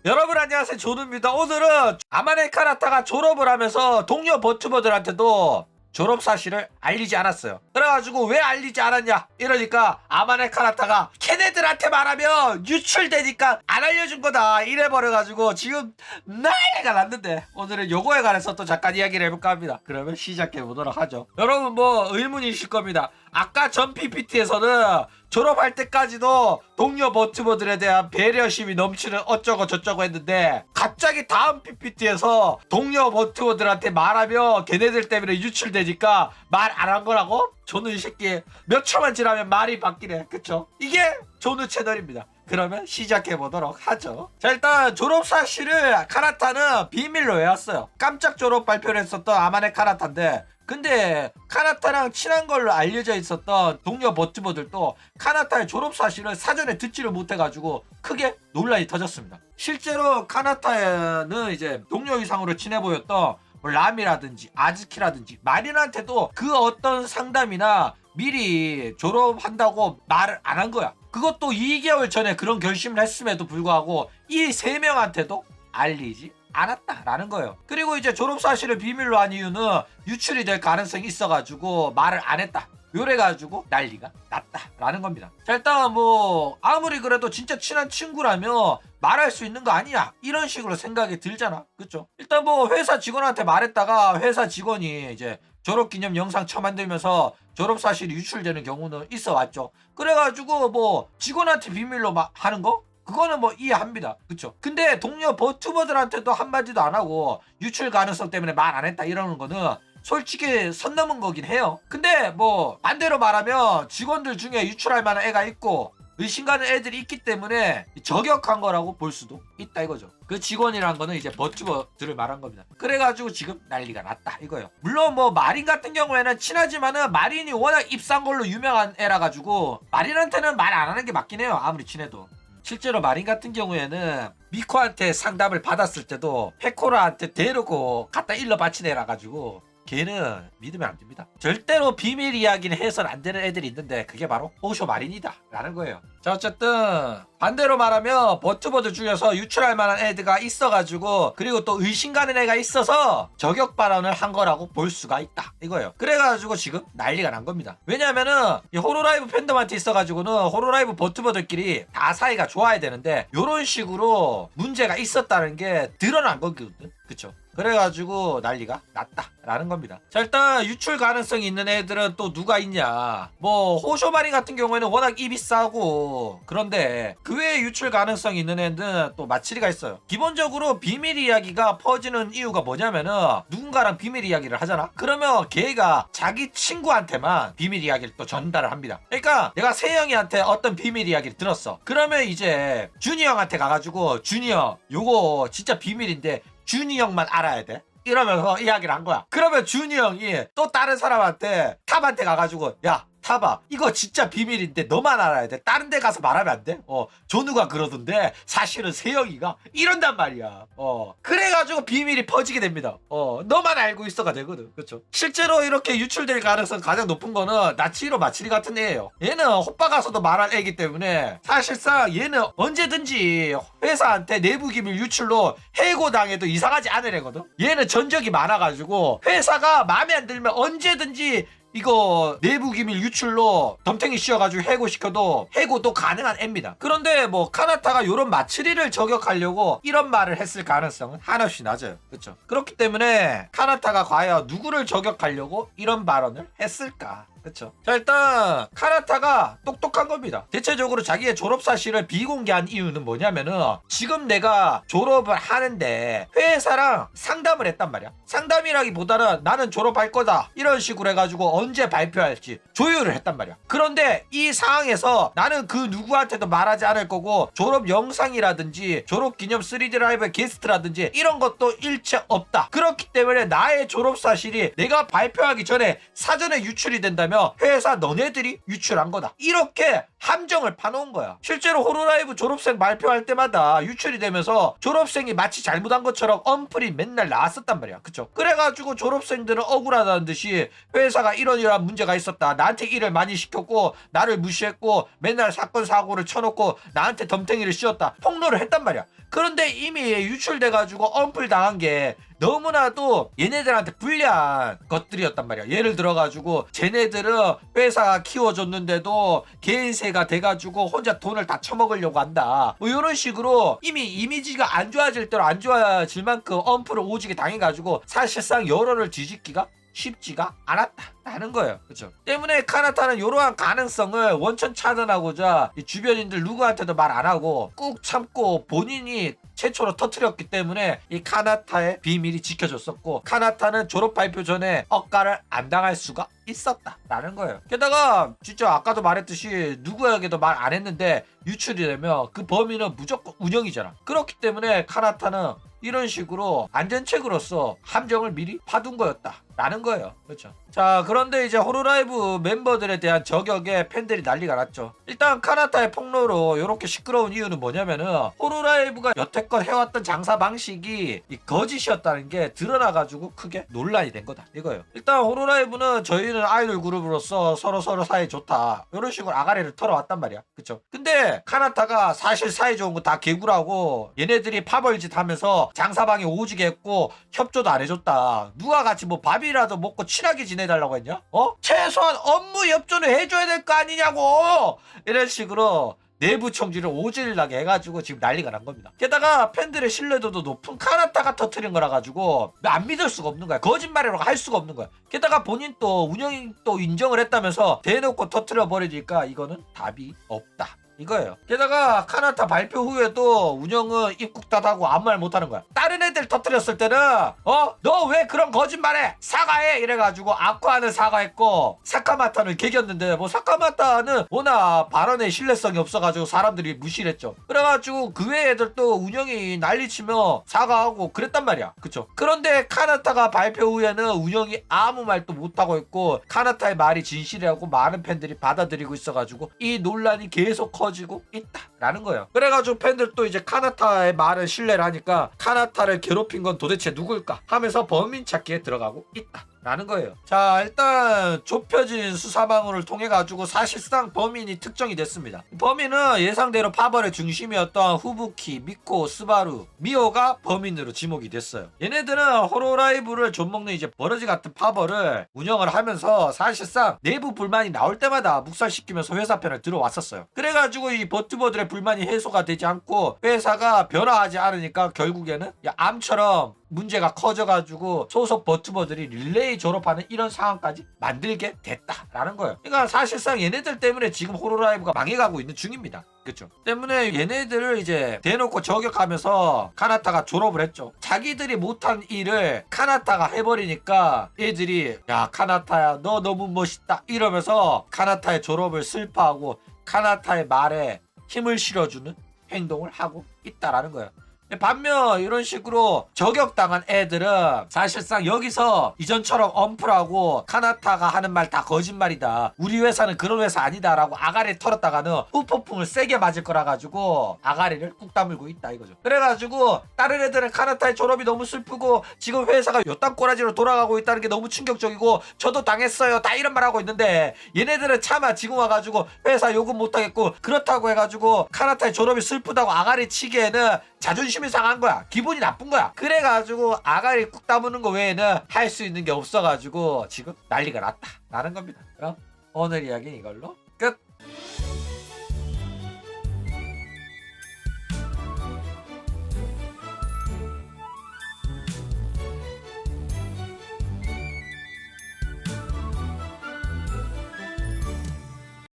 여러분 안녕하세요, 조누입니다. 오늘은 아마네 카나타가 졸업을 하면서 동료 버튜버들한테도 졸업 사실을 알리지 않았어요. 그래가지고 왜 알리지 않았냐 이러니까 아마네 카나타가 걔네들한테 말하면 유출되니까 안 알려준 거다 이래버려가지고 지금 난리가 났는데, 오늘은 요거에 관해서 또 잠깐 이야기를 해볼까 합니다. 그러면 시작해보도록 하죠. 여러분 뭐 의문이실 겁니다. 아까 전 PPT에서는 졸업할 때까지도 동료 버튜버들에 대한 배려심이 넘치는 어쩌고 저쩌고 했는데, 갑자기 다음 PPT에서 동료 버튜버들한테 말하면 걔네들 때문에 유출되니까 말 안 한 거라고? 조누 이 새끼 몇 초만 지나면 말이 바뀌네. 그쵸? 이게 조누 채널입니다. 그러면 시작해보도록 하죠. 자, 일단 졸업 사실을 카나타는 비밀로 외웠어요. 깜짝 졸업 발표를 했었던 아마네 카나타인데, 근데 카나타랑 친한 걸로 알려져 있었던 동료 버튜버들도 카나타의 졸업 사실을 사전에 듣지를 못해가지고 크게 논란이 터졌습니다. 실제로 카나타는 이제 동료 이상으로 친해 보였던 뭐 라미라든지 아즈키라든지 마린한테도 그 어떤 상담이나 미리 졸업한다고 말을 안 한 거야. 그것도 2개월 전에 그런 결심을 했음에도 불구하고 이 3명한테도 알리지 않았다라는 거예요. 그리고 이제 졸업 사실을 비밀로 한 이유는 유출이 될 가능성이 있어가지고 말을 안 했다, 요래가지고 난리가 났다라는 겁니다. 자, 일단 뭐 아무리 그래도 진짜 친한 친구라면 말할 수 있는 거 아니냐 이런 식으로 생각이 들잖아. 그쵸? 일단 뭐 회사 직원한테 말했다가 회사 직원이 이제 졸업기념 영상 쳐만들면서 졸업 사실이 유출되는 경우는 있어 왔죠. 그래가지고 뭐 직원한테 비밀로 하는 거? 그거는 뭐 이해합니다. 그쵸? 근데 동료 버튜버들한테도 한마디도 안 하고 유출 가능성 때문에 말 안 했다 이러는 거는 솔직히 선 넘은 거긴 해요. 근데 뭐 반대로 말하면 직원들 중에 유출할 만한 애가 있고 의심 가는 애들이 있기 때문에 저격한 거라고 볼 수도 있다 이거죠. 그 직원이란 거는 이제 버튜버들을 말한 겁니다. 그래가지고 지금 난리가 났다 이거예요. 물론 뭐 마린 같은 경우에는 친하지만은 마린이 워낙 입산 걸로 유명한 애라 가지고 마린한테는 말 안 하는 게 맞긴 해요. 아무리 친해도. 실제로 마린 같은 경우에는 미코한테 상담을 받았을 때도 페코라한테 데리고 갖다 일러 바친 애라 가지고 걔는 믿으면 안 됩니다. 절대로 비밀 이야기는 해서는 안 되는 애들이 있는데 그게 바로 호쇼 마린이다 라는 거예요. 자, 어쨌든 반대로 말하면 버튜버들 중에서 유출할 만한 애들가 있어가지고, 그리고 또 의심 가는 애가 있어서 저격 발언을 한 거라고 볼 수가 있다 이거예요. 그래가지고 지금 난리가 난 겁니다. 왜냐면은 이 호로라이브 팬덤한테 있어가지고는 호로라이브 버튜버들끼리 다 사이가 좋아야 되는데 요런 식으로 문제가 있었다는 게 드러난 거거든. 그쵸? 그래가지고 난리가 났다라는 겁니다. 자, 일단 유출 가능성이 있는 애들은 또 누가 있냐. 뭐 호쇼마리 같은 경우에는 워낙 입이 싸고 그런데 그 외에 유출 가능성이 있는 애들은 또 마치리가 있어요. 기본적으로 비밀 이야기가 퍼지는 이유가 뭐냐면은 누군가랑 비밀 이야기를 하잖아. 그러면 걔가 자기 친구한테만 비밀 이야기를 또 전달을 합니다. 그러니까 내가 세영이한테 어떤 비밀 이야기를 들었어. 그러면 이제 준이 형한테 가가지고 준이 형 요거 진짜 비밀인데 준이 형만 알아야 돼 이러면서 이야기를 한 거야. 그러면 준이 형이 또 다른 사람한테 탑한테 가가지고 야 타봐 이거 진짜 비밀인데 너만 알아야 돼, 다른 데 가서 말하면 안 돼? 조누가 그러던데 사실은 세영이가 이런단 말이야. 그래가지고 비밀이 퍼지게 됩니다. 너만 알고 있어가 되거든. 그렇죠? 실제로 이렇게 유출될 가능성 가장 높은 거는 나치히로 마치리 같은 애예요. 얘는 호빠 가서도 말할 애기 때문에 사실상 얘는 언제든지 회사한테 내부 기밀 유출로 해고당해도 이상하지 않은 애거든. 얘는 전적이 많아가지고 회사가 마음에 안 들면 언제든지 이거 내부 기밀 유출로 덤탱이 씌워가지고 해고시켜도 해고도 가능한 애입니다. 그런데 뭐 카나타가 요런 마츠리를 저격하려고 이런 말을 했을 가능성은 한없이 낮아요. 그렇죠? 그렇기 때문에 카나타가 과연 누구를 저격하려고 이런 발언을 했을까? 그쵸? 자, 일단 카나타가 똑똑한 겁니다. 대체적으로 자기의 졸업 사실을 비공개한 이유는 뭐냐면은 지금 내가 졸업을 하는데 회사랑 상담을 했단 말이야. 상담이라기보다는 나는 졸업할 거다 이런 식으로 해가지고 언제 발표할지 조율을 했단 말이야. 그런데 이 상황에서 나는 그 누구한테도 말하지 않을 거고 졸업 영상이라든지 졸업 기념 3D 라이브 게스트라든지 이런 것도 일체 없다. 그렇기 때문에 나의 졸업 사실이 내가 발표하기 전에 사전에 유출이 된다면 회사 너네들이 유출한 거다 이렇게 함정을 파놓은 거야. 실제로 호로라이브 졸업생 발표할 때마다 유출이 되면서 졸업생이 마치 잘못한 것처럼 언플이 맨날 나왔었단 말이야. 그쵸? 그래가지고 졸업생들은 억울하다는 듯이 회사가 이런 문제가 있었다. 나한테 일을 많이 시켰고 나를 무시했고 맨날 사건 사고를 쳐놓고 나한테 덤탱이를 씌웠다. 폭로를 했단 말이야. 그런데 이미 유출돼가지고 언플 당한 게 너무나도 얘네들한테 불리한 것들이었단 말이야. 예를 들어가지고 쟤네들은 회사가 키워줬는데도 개인세가 돼가지고 혼자 돈을 다 처먹으려고 한다. 뭐 이런 식으로 이미 이미지가 안 좋아질 대로 안 좋아질 만큼 언플을 오지게 당해가지고 사실상 여론을 뒤집기가 쉽지가 않았다라는 거예요. 그렇죠? 때문에 카나타는 이러한 가능성을 원천 차단하고자 주변인들 누구한테도 말 안 하고 꾹 참고 본인이 최초로 터뜨렸기 때문에 이 카나타의 비밀이 지켜졌었고 카나타는 졸업 발표 전에 억가를 안 당할 수가 있었다라는 거예요. 게다가 진짜 아까도 말했듯이 누구에게도 말 안 했는데 유출이 되면 그 범인은 무조건 운영이잖아. 그렇기 때문에 카나타는 이런 식으로 안전책으로서 함정을 미리 파둔 거였다라는 거예요. 그렇죠? 자, 그런데 이제 호로라이브 멤버들에 대한 저격에 팬들이 난리가 났죠. 일단 카나타의 폭로로 이렇게 시끄러운 이유는 뭐냐면은 호로라이브가 여태껏 해왔던 장사 방식이 이 거짓이었다는 게 드러나가지고 크게 논란이 된 거다 이거예요. 일단 호로라이브는 저희는 아이돌 그룹으로서 서로 사이 좋다 이런 식으로 아가리를 털어왔단 말이야. 그쵸? 근데 카나타가 사실 사이 좋은 거 다 개구라고 얘네들이 파벌짓 하면서 장사방에 오지게 했고 협조도 안 해줬다. 누가 같이 뭐 밥이라도 먹고 친하게 지내달라고 했냐? 최소한 업무 협조는 해줘야 될 거 아니냐고! 이런 식으로 내부 청지를 오질나게 해가지고 지금 난리가 난 겁니다. 게다가 팬들의 신뢰도도 높은 카나타가 터트린 거라 가지고 안 믿을 수가 없는 거야. 거짓말이라고 할 수가 없는 거야. 게다가 본인 또 운영이 또 인정을 했다면서 대놓고 터트려 버리니까 이거는 답이 없다. 이거예요. 게다가 카나타 발표 후에도 운영은 입국닫하고 아무 말 못하는 거야. 다른 애들 터뜨렸을 때는 너 왜 그런 거짓말해? 사과해! 이래가지고 아쿠아는 사과했고 사카마타는 개겼는데 뭐 사카마타는 워낙 발언에 신뢰성이 없어가지고 사람들이 무시를 했죠. 그래가지고 그 외 애들도 운영이 난리치며 사과하고 그랬단 말이야. 그쵸? 그런데 카나타가 발표 후에는 운영이 아무 말도 못하고 있고 카나타의 말이 진실이라고 많은 팬들이 받아들이고 있어가지고 이 논란이 계속 커지고 있다라는 거예요. 그래가지고 팬들도 이제 카나타의 말을 신뢰를 하니까 카나타를 괴롭힌 건 도대체 누굴까 하면서 범인 찾기에 들어가고 있다라는 거예요. 자, 일단 좁혀진 수사망을 통해 가지고 사실상 범인이 특정이 됐습니다. 범인은 예상대로 파벌의 중심이었던 후부키, 미코, 스바루, 미오가 범인으로 지목이 됐어요. 얘네들은 호로라이브를 좀먹는 이제 버러지 같은 파벌을 운영을 하면서 사실상 내부 불만이 나올 때마다 묵살시키면서 회사 편을 들어왔었어요. 그래가지고 이 버튜버들의 불만이 해소가 되지 않고 회사가 변화하지 않으니까 결국에는 암처럼 문제가 커져가지고 소속 버튜버들이 릴레이 졸업하는 이런 상황까지 만들게 됐다라는 거예요. 그러니까 사실상 얘네들 때문에 지금 호로라이브가 망해가고 있는 중입니다. 그쵸? 때문에 얘네들을 이제 대놓고 저격하면서 카나타가 졸업을 했죠. 자기들이 못한 일을 카나타가 해버리니까 얘들이 야 카나타야 너 너무 멋있다 이러면서 카나타의 졸업을 슬퍼하고 카나타의 말에 힘을 실어주는 행동을 하고 있다라는 거예요. 반면 이런 식으로 저격당한 애들은 사실상 여기서 이전처럼 엄플하고 카나타가 하는 말 다 거짓말이다. 우리 회사는 그런 회사 아니다 라고 아가리 털었다가는 후폭풍을 세게 맞을 거라 가지고 아가리를 꾹 다물고 있다 이거죠. 그래가지고 다른 애들은 카나타의 졸업이 너무 슬프고 지금 회사가 요딴 꼬라지로 돌아가고 있다는 게 너무 충격적이고 저도 당했어요 다 이런 말 하고 있는데 얘네들은 차마 지금 와가지고 회사 요금 못하겠고 그렇다고 해가지고 카나타의 졸업이 슬프다고 아가리 치기에는 자존심이 상한 거야. 기분이 나쁜 거야. 그래가지고 아가리 꾹 다무는 거 외에는 할 수 있는 게 없어가지고 지금 난리가 났다 라는 겁니다. 그럼 오늘 이야기는 이걸로 끝.